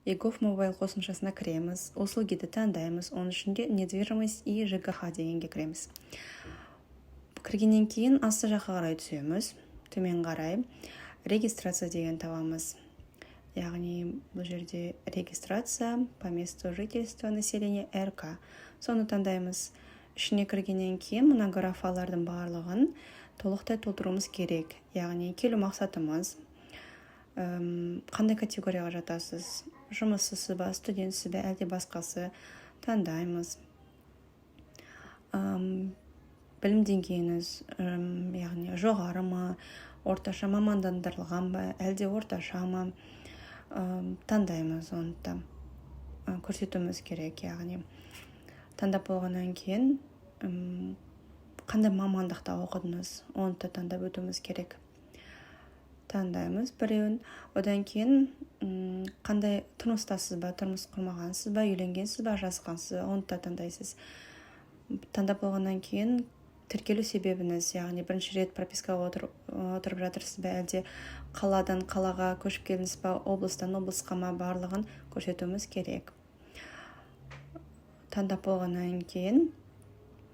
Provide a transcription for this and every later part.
егов мобайл қосымшасына кіреміз, услугиді таңдаймыз, оның ішінде недвижимость и ЖКХ дегенге кіреміз. Кіргеннен кейін асты жаққа қарай түсеміз, төмен қарай регистрация деген табамыз. Яғни бұл жерде регистрация по месту жительства населения РК. Соны таңдаймыз. Ішіне кіргеннен кейін мына графалардың барлығын толықтай толтыруымыз керек. Яғни келу мақсатымыз, қандай категорияға жатасыз, жұмыссыз ба, студентсіз бе, әлде басқасы таңдаймыз. Білім деңгейіңіз, яғни жоғары ма, орташа мамандандырылған ба, әлде орташа ма, таңдаймыз. Оны да көрсетуіміз керек. Яғни таңдап болғаннан кейін қандай мамандықта оқыдыңыз, оны да таңдап өтуіміз керек. Таңдаймыз біреуін. Одан кейін қандай тұрмыстасыз ба, тұрмыс құрмағансыз ба, үйленгенсіз ба, жасқансыз, оны да таңдайсыз. Таңдап болғаннан кейін тіркелу себебіңіз, яғни бірінші рет пропискаға отырып жатырсыз ба, әлде қаладан қалаға көшіп келдіңіз ба, облыстан облысқа ма, барлығын көрсетуіміз керек. Таңдап болғаннан кейін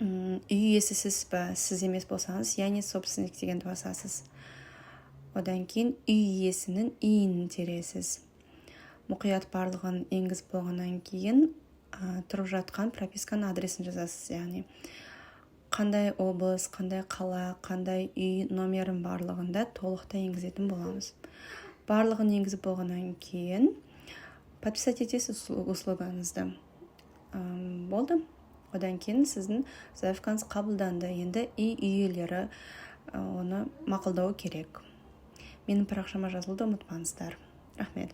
үй иесісіз ба, сіз емес болсаңыз, яғни собственник дегенді басасыз. Одан кейін үй иесінің үйін тересіз. Мұқият барлығын енгізіп болғаннан кейін тұрып жатқан прописканың адресін жазасыз. Яғни қандай облыс, қандай қала, қандай үй номерін барлығында толықтай енгізетін боламыз. Барлығын енгізіп болғаннан кейін подписать етесіз услугаңызды. Болды. Одан кейін сіздің заявкаңыз қабылданды. Енді үй иелері оны мақұлдауы керек. Менің парақшама жазылуды ұмытпаңыздар. Рахмет.